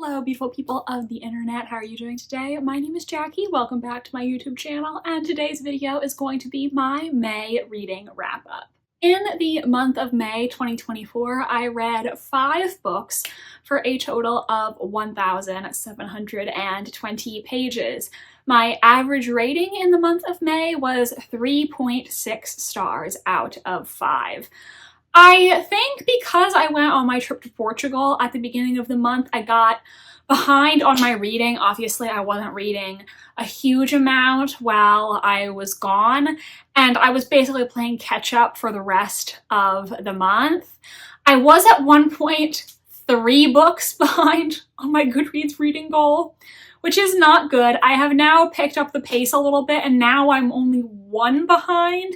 Hello, beautiful people of the internet. How are you doing today? My name is Jackie. Welcome back to my YouTube channel, and today's video is going to be my May reading wrap-up. In the month of May 2024, I read 5 books for a total of 1,720 pages. My average rating in the month of May was 3.6 stars out of 5. I think because I went on my trip to Portugal at the beginning of the month, I got behind on my reading. Obviously, I wasn't reading a huge amount while I was gone, and I was basically playing catch up for the rest of the month. I was at one point 3 books behind on my Goodreads reading goal, which is not good. I have now picked up the pace a little bit, and now I'm only 1 behind.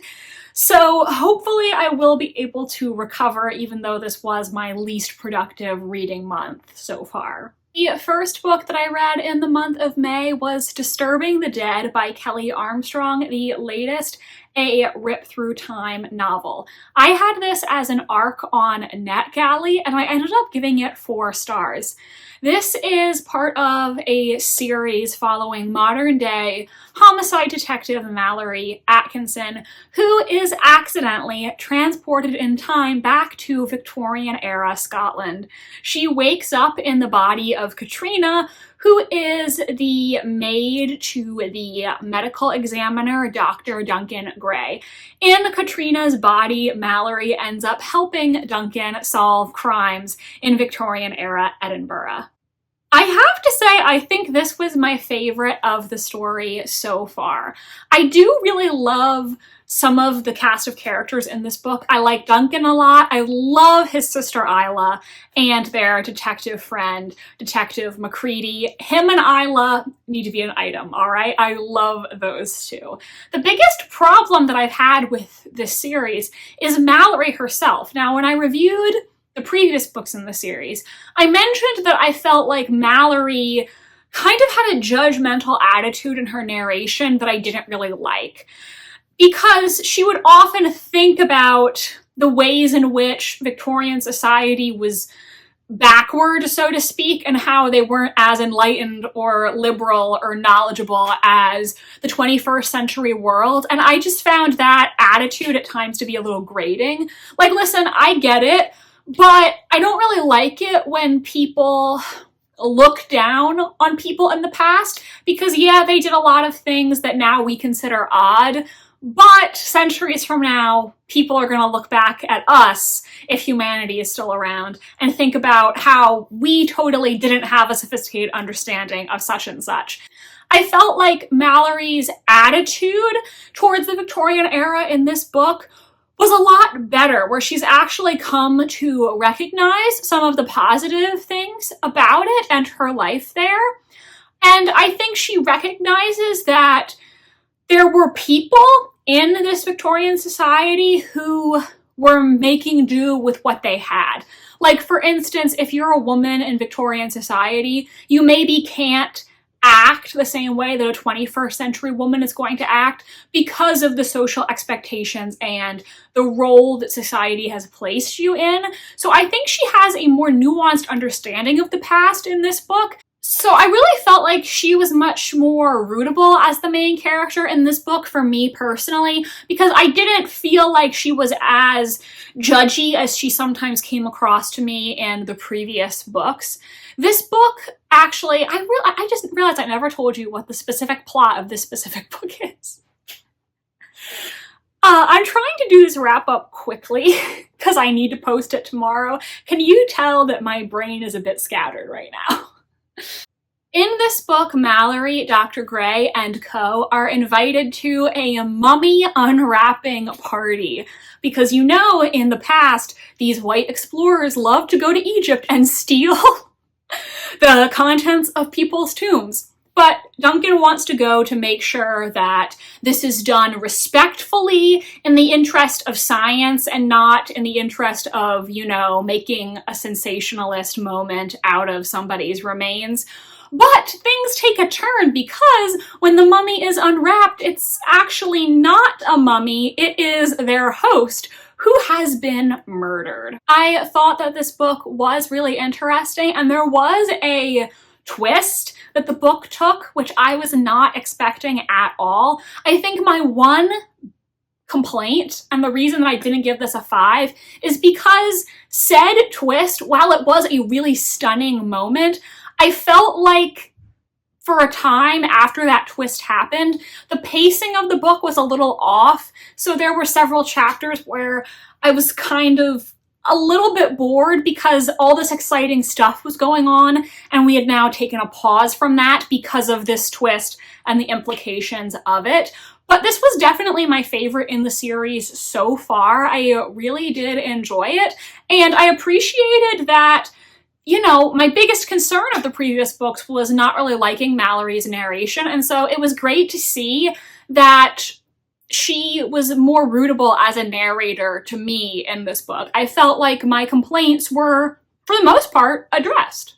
So hopefully I will be able to recover, even though this was my least productive reading month so far. The first book that I read in the month of May was Disturbing the Dead by Kelly Armstrong, the latest a Rip Through Time novel. I had this as an ARC on NetGalley, and I ended up giving it 4 stars. This is part of a series following modern-day homicide detective Mallory Atkinson, who is accidentally transported in time back to Victorian-era Scotland. She wakes up in the body of Katrina, who is the maid to the medical examiner, Dr. Duncan Gray. In Katrina's body, Mallory ends up helping Duncan solve crimes in Victorian-era Edinburgh. I have to say, I think this was my favorite of the story so far. I do really love some of the cast of characters in this book. I like Duncan a lot. I love his sister Isla and their detective friend, Detective Macready. Him and Isla need to be an item, all right? I love those two. The biggest problem that I've had with this series is Mallory herself. Now, when I reviewed the previous books in the series, I mentioned that I felt like Mallory kind of had a judgmental attitude in her narration that I didn't really like, because she would often think about the ways in which Victorian society was backward, so to speak, and how they weren't as enlightened or liberal or knowledgeable as the 21st century world. And I just found that attitude at times to be a little grating. Like, listen, I get it, but I don't really like it when people look down on people in the past, because yeah, they did a lot of things that now we consider odd, but centuries from now, people are going to look back at us, if humanity is still around, and think about how we totally didn't have a sophisticated understanding of such and such. I felt like Mallory's attitude towards the Victorian era in this book was a lot better, where she's actually come to recognize some of the positive things about it and her life there. And I think she recognizes that there were people in this Victorian society who were making do with what they had. Like, for instance, if you're a woman in Victorian society, you maybe can't act the same way that a 21st century woman is going to act because of the social expectations and the role that society has placed you in. So I think she has a more nuanced understanding of the past in this book. So I really felt like she was much more rootable as the main character in this book for me personally, because I didn't feel like she was as judgy as she sometimes came across to me in the previous books. This book, actually, I just realized I never told you what the specific plot of this specific book is. I'm trying to do this wrap up quickly because I need to post it tomorrow. Can you tell that my brain is a bit scattered right now? In this book, Mallory, Dr. Gray, and co. are invited to a mummy unwrapping party, because you know, in the past, these white explorers loved to go to Egypt and steal the contents of people's tombs. But Duncan wants to go to make sure that this is done respectfully, in the interest of science, and not in the interest of, you know, making a sensationalist moment out of somebody's remains. But things take a turn, because when the mummy is unwrapped, it's actually not a mummy, it is their host, who has been murdered. I thought that this book was really interesting, and there was a twist that the book took, which I was not expecting at all. I think my one complaint, and the reason that I didn't give this a 5, is because said twist, while it was a really stunning moment, I felt like for a time after that twist happened, the pacing of the book was a little off. So there were several chapters where I was kind of a little bit bored because all this exciting stuff was going on, and we had now taken a pause from that because of this twist and the implications of it. But this was definitely my favorite in the series so far. I really did enjoy it, and I appreciated that, you know, my biggest concern of the previous books was not really liking Mallory's narration, and so it was great to see that she was more rootable as a narrator to me in this book. I felt like my complaints were, for the most part, addressed.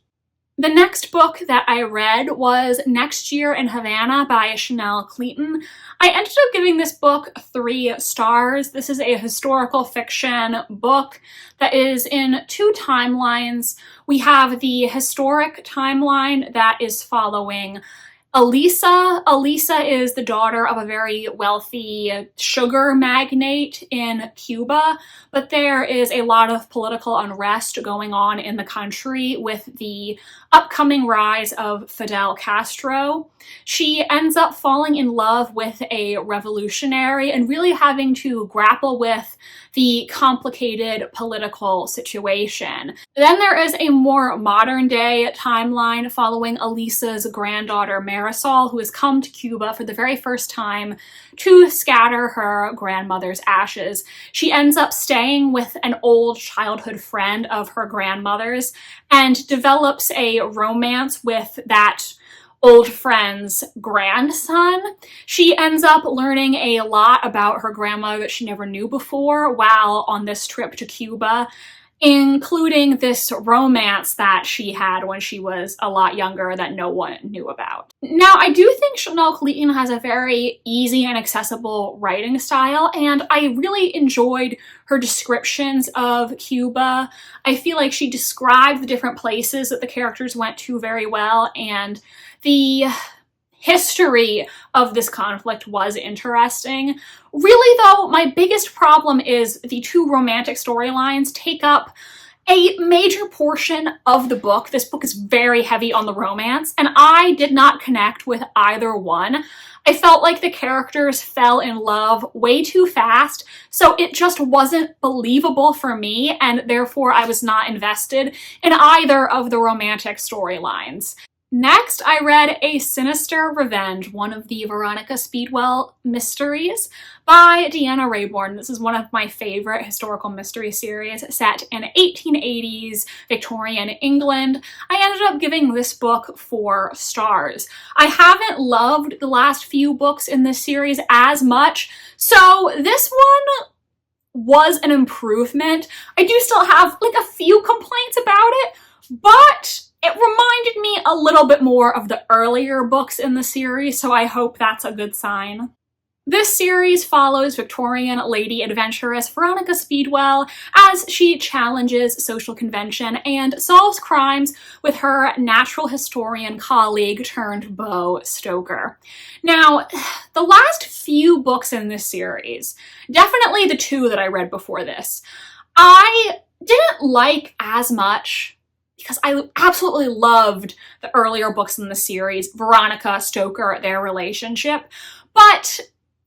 The next book that I read was Next Year in Havana by Chanel Clayton. I ended up giving this book 3 stars. This is a historical fiction book that is in 2 timelines. We have the historic timeline that is following Elisa. Elisa is the daughter of a very wealthy sugar magnate in Cuba, but there is a lot of political unrest going on in the country with the upcoming rise of Fidel Castro. She ends up falling in love with a revolutionary and really having to grapple with the complicated political situation. Then there is a more modern day timeline following Elisa's granddaughter Marisol, who has come to Cuba for the very first time to scatter her grandmother's ashes. She ends up staying with an old childhood friend of her grandmother's and develops a romance with that old friend's grandson. She ends up learning a lot about her grandmother that she never knew before while on this trip to Cuba, including this romance that she had when she was a lot younger that no one knew about. Now, I do think Chanel Clayton has a very easy and accessible writing style, and I really enjoyed her descriptions of Cuba. I feel like she described the different places that the characters went to very well, and the history of this conflict was interesting. Really, though, my biggest problem is the 2 romantic storylines take up a major portion of the book. This book is very heavy on the romance, and I did not connect with either one. I felt like the characters fell in love way too fast, so it just wasn't believable for me, and therefore I was not invested in either of the romantic storylines. Next, I read A Sinister Revenge, one of the Veronica Speedwell mysteries by Deanna Raybourn. This is one of my favorite historical mystery series set in 1880s Victorian England. I ended up giving this book 4 stars. I haven't loved the last few books in this series as much, so this one was an improvement. I do still have like a few complaints about it, but it reminded me a little bit more of the earlier books in the series, so I hope that's a good sign. This series follows Victorian lady adventuress Veronica Speedwell as she challenges social convention and solves crimes with her natural historian colleague turned beau Stoker. Now, the last few books in this series, definitely the 2 that I read before this, I didn't like as much because I absolutely loved the earlier books in the series, Veronica, Stoker, their relationship. But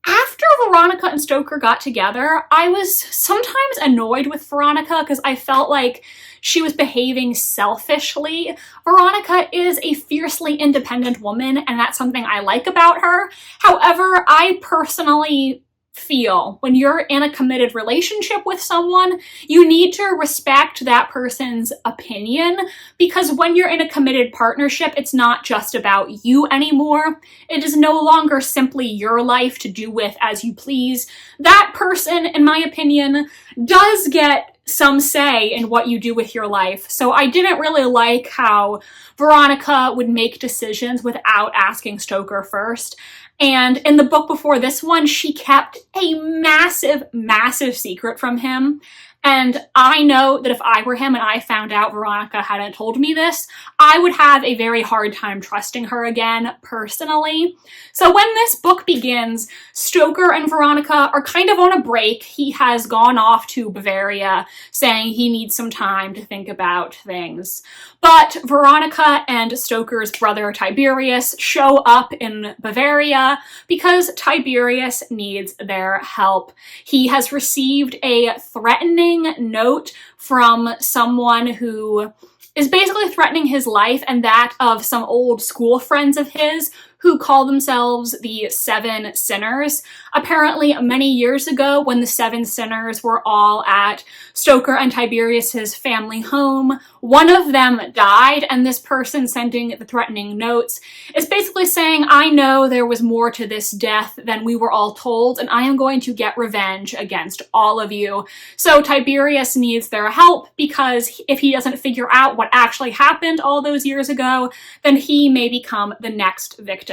after Veronica and Stoker got together, I was sometimes annoyed with Veronica because I felt like she was behaving selfishly. Veronica is a fiercely independent woman, and that's something I like about her. However, I personally feel when you're in a committed relationship with someone, you need to respect that person's opinion, because when you're in a committed partnership, it's not just about you anymore. It is no longer simply your life to do with as you please. That person, in my opinion, does get some say in what you do with your life. So I didn't really like how Veronica would make decisions without asking Stoker first. And in the book before this one, she kept a massive, massive secret from him. And I know that if I were him and I found out Veronica hadn't told me this, I would have a very hard time trusting her again, personally. So when this book begins, Stoker and Veronica are kind of on a break. He has gone off to Bavaria, saying he needs some time to think about things. But Veronica and Stoker's brother Tiberius show up in Bavaria because Tiberius needs their help. He has received a threatening note from someone who is basically threatening his life and that of some old school friends of his who call themselves the Seven Sinners. Apparently, many years ago, when the Seven Sinners were all at Stoker and Tiberius's family home, one of them died, and this person sending the threatening notes is basically saying, I know there was more to this death than we were all told, and I am going to get revenge against all of you. So Tiberius needs their help, because if he doesn't figure out what actually happened all those years ago, then he may become the next victim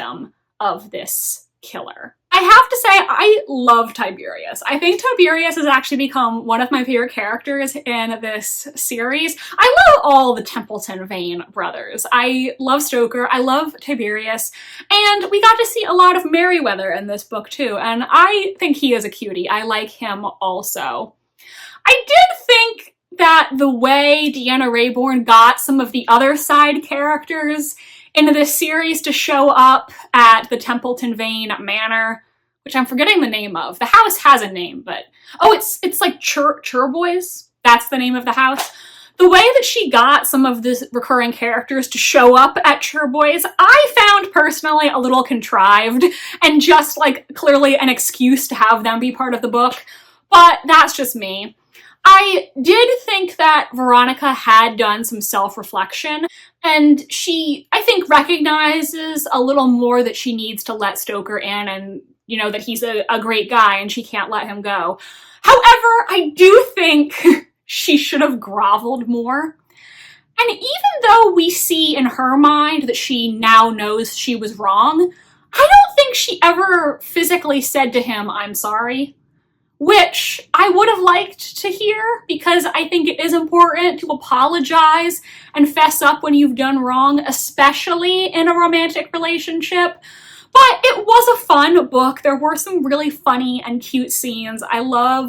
of this killer. I have to say, I love Tiberius. I think Tiberius has actually become one of my favorite characters in this series. I love all the Templeton Vane brothers. I love Stoker, I love Tiberius, and we got to see a lot of Merryweather in this book too, and I think he is a cutie. I like him also. I did think that the way Deanna Raybourn got some of the other side characters into this series to show up at the Templeton Vane Manor, which I'm forgetting the name of. The house has a name, but oh, it's like Churboys. That's the name of the house. The way that she got some of the recurring characters to show up at Churboys, I found personally a little contrived and just like clearly an excuse to have them be part of the book, but that's just me. I did think that Veronica had done some self-reflection, and she, I think, recognizes a little more that she needs to let Stoker in and, you know, that he's a great guy and she can't let him go. However, I do think she should have groveled more. And even though we see in her mind that she now knows she was wrong, I don't think she ever physically said to him, I'm sorry. Which I would have liked to hear, because I think it is important to apologize and fess up when you've done wrong, especially in a romantic relationship. But it was a fun book. There were some really funny and cute scenes. I love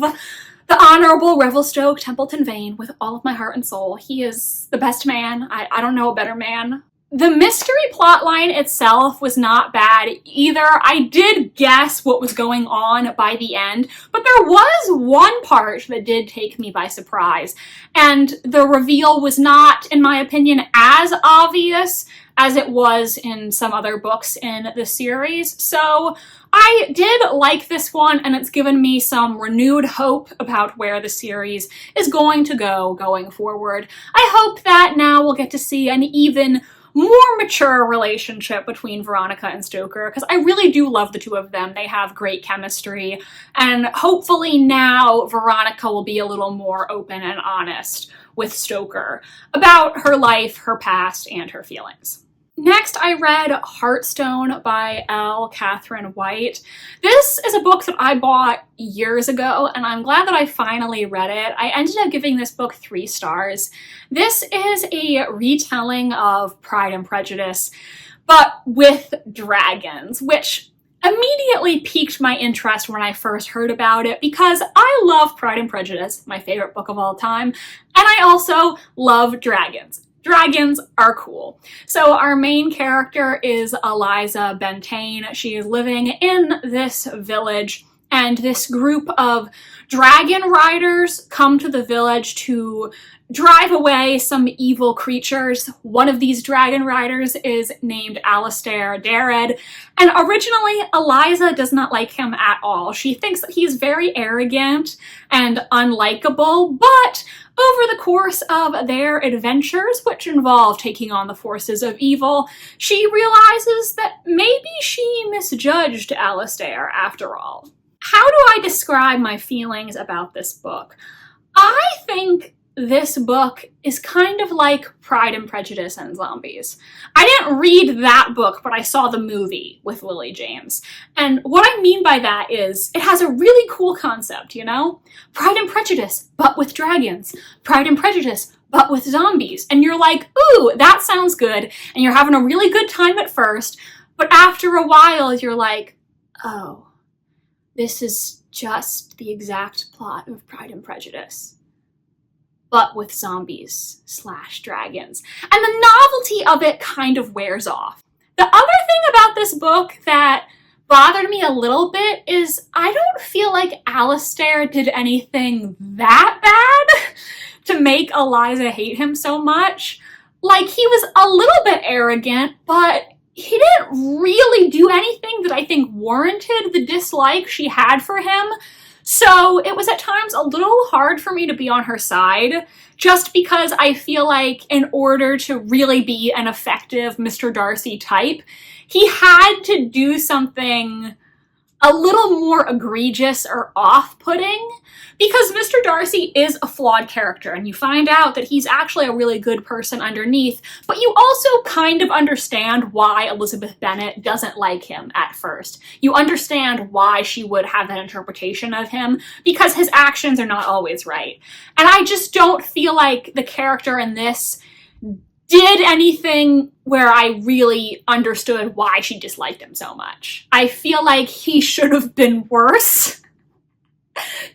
the Honorable Revelstoke Templeton Vane with all of my heart and soul. He is the best man. I don't know a better man. The mystery plotline itself was not bad either. I did guess what was going on by the end, but there was one part that did take me by surprise, and the reveal was not, in my opinion, as obvious as it was in some other books in the series. So I did like this one, and it's given me some renewed hope about where the series is going to go going forward. I hope that now we'll get to see an even more mature relationship between Veronica and Stoker, because I really do love the two of them. They have great chemistry, and hopefully now Veronica will be a little more open and honest with Stoker about her life, her past, and her feelings. Next, I read Heartstone by L. Catherine White. This is a book that I bought years ago, and I'm glad that I finally read it. I ended up giving this book 3 stars. This is a retelling of Pride and Prejudice, but with dragons, which immediately piqued my interest when I first heard about it, because I love Pride and Prejudice, my favorite book of all time, and I also love dragons. Dragons are cool. So our main character is Eliza Bentane. She is living in this village, and this group of dragon riders come to the village to drive away some evil creatures. One of these dragon riders is named Alistair Darred, and originally Eliza does not like him at all. She thinks that he's very arrogant and unlikable, but over the course of their adventures, which involve taking on the forces of evil, she realizes that maybe she misjudged Alistair after all. How do I describe my feelings about this book? I think this book is kind of like Pride and Prejudice and Zombies. I didn't read that book, but I saw the movie with Lily James. And what I mean by that is it has a really cool concept, you know? Pride and Prejudice, but with dragons. Pride and Prejudice, but with zombies. And you're like, ooh, that sounds good. And you're having a really good time at first. But after a while, you're like, oh, this is just the exact plot of Pride and Prejudice, but with zombies / dragons. And the novelty of it kind of wears off. The other thing about this book that bothered me a little bit is I don't feel like Alistair did anything that bad to make Eliza hate him so much. Like, he was a little bit arrogant, but he didn't really do anything that I think warranted the dislike she had for him. So it was at times a little hard for me to be on her side, just because I feel like in order to really be an effective Mr. Darcy type, he had to do something a little more egregious or off-putting, because Mr. Darcy is a flawed character, and you find out that he's actually a really good person underneath, but you also kind of understand why Elizabeth Bennet doesn't like him at first. You understand why she would have that interpretation of him, because his actions are not always right. And I just don't feel like the character in this did anything where I really understood why she disliked him so much. I feel like he should have been worse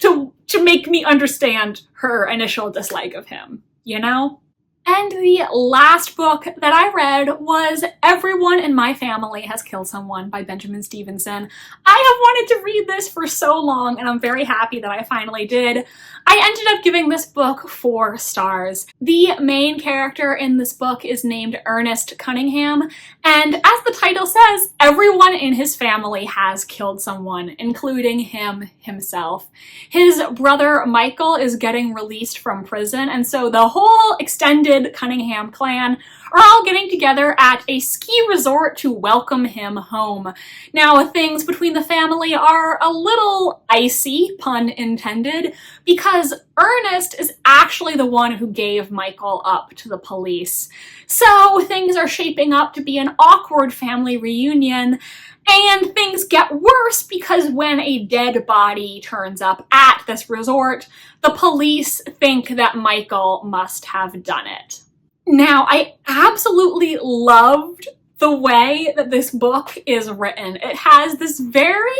to make me understand her initial dislike of him, you know? And the last book that I read was Everyone in My Family Has Killed Someone by Benjamin Stevenson. I have wanted to read this for so long, and I'm very happy that I finally did. I ended up giving this book 4 stars. The main character in this book is named Ernest Cunningham, and as the title says, everyone in his family has killed someone, including him himself. His brother Michael is getting released from prison, and so the whole extended Cunningham clan are all getting together at a ski resort to welcome him home. Now, things between the family are a little icy, pun intended, because Ernest is actually the one who gave Michael up to the police. So things are shaping up to be an awkward family reunion, and things get worse because when a dead body turns up at this resort, the police think that Michael must have done it. Now, I absolutely loved the way that this book is written. It has this very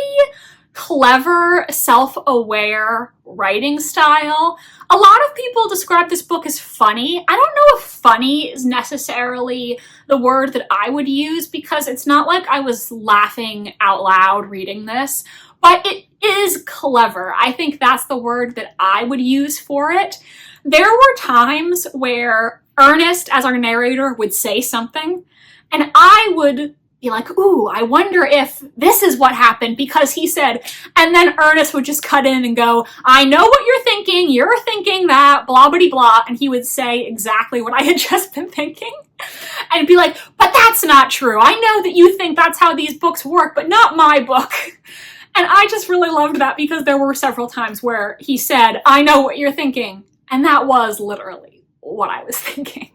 clever, self-aware writing style. A lot of people describe this book as funny. I don't know if funny is necessarily the word that I would use, because it's not like I was laughing out loud reading this, but it is clever. I think that's the word that I would use for it. There were times where Ernest, as our narrator, would say something, and I would be like, ooh, I wonder if this is what happened because he said, and then Ernest would just cut in and go, I know what you're thinking that, blah, blah, blah, and he would say exactly what I had just been thinking, and be like, but that's not true. I know that you think that's how these books work, but not my book. And I just really loved that because there were several times where he said, I know what you're thinking, and that was literally what I was thinking.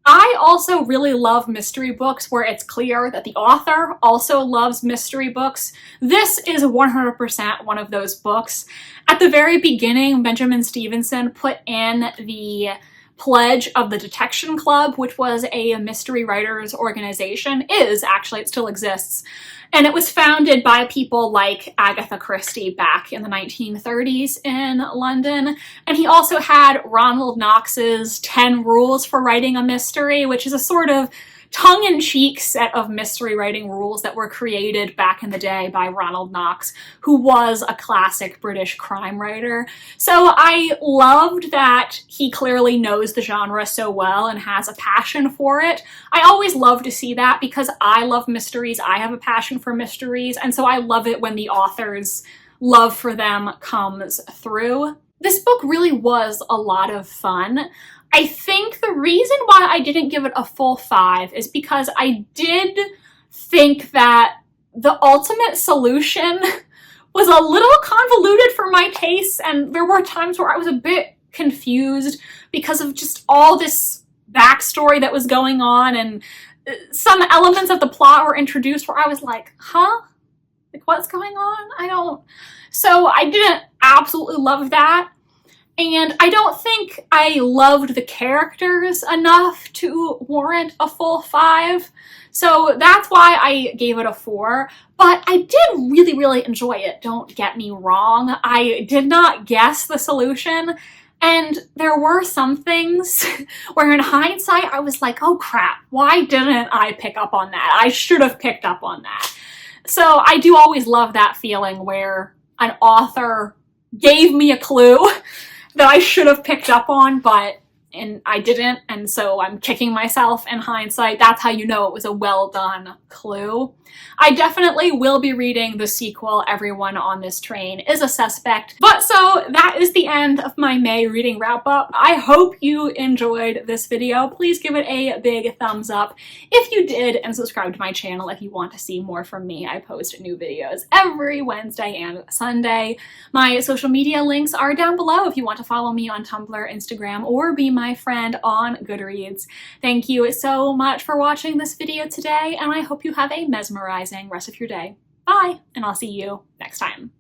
I also really love mystery books where it's clear that the author also loves mystery books. This is 100% one of those books. At the very beginning, Benjamin Stevenson put in the pledge of the Detection Club, which was a mystery writers organization. It still exists. And it was founded by people like Agatha Christie back in the 1930s in London. And he also had Ronald Knox's 10 Rules for Writing a Mystery, which is a sort of tongue-in-cheek set of mystery writing rules that were created back in the day by Ronald Knox, who was a classic British crime writer. So I loved that he clearly knows the genre so well and has a passion for it. I always love to see that because I love mysteries. I have a passion for mysteries, and so I love it when the author's love for them comes through. This book really was a lot of fun. I think the reason why I didn't give it a full 5 is because I did think that the ultimate solution was a little convoluted for my taste, and there were times where I was a bit confused because of just all this backstory that was going on, and some elements of the plot were introduced where I was like, huh? Like, what's going on? So I didn't absolutely love that. And I don't think I loved the characters enough to warrant a full 5. So that's why I gave it a 4. But I did really, really enjoy it, don't get me wrong. I did not guess the solution. And there were some things where in hindsight I was like, oh crap, why didn't I pick up on that? I should have picked up on that. So I do always love that feeling where an author gave me a clue that I should have picked up on, and I didn't, and so I'm kicking myself in hindsight. That's how you know it was a well done clue. I definitely will be reading the sequel, Everyone on This Train is a Suspect. But so that is the end of my May reading wrap up. I hope you enjoyed this video. Please give it a big thumbs up if you did, and subscribe to my channel if you want to see more from me. I post new videos every Wednesday and Sunday. My social media links are down below if you want to follow me on Tumblr, Instagram, or be my friend on Goodreads. Thank you so much for watching this video today, and I hope you have a mesmerizing rest of your day. Bye, and I'll see you next time.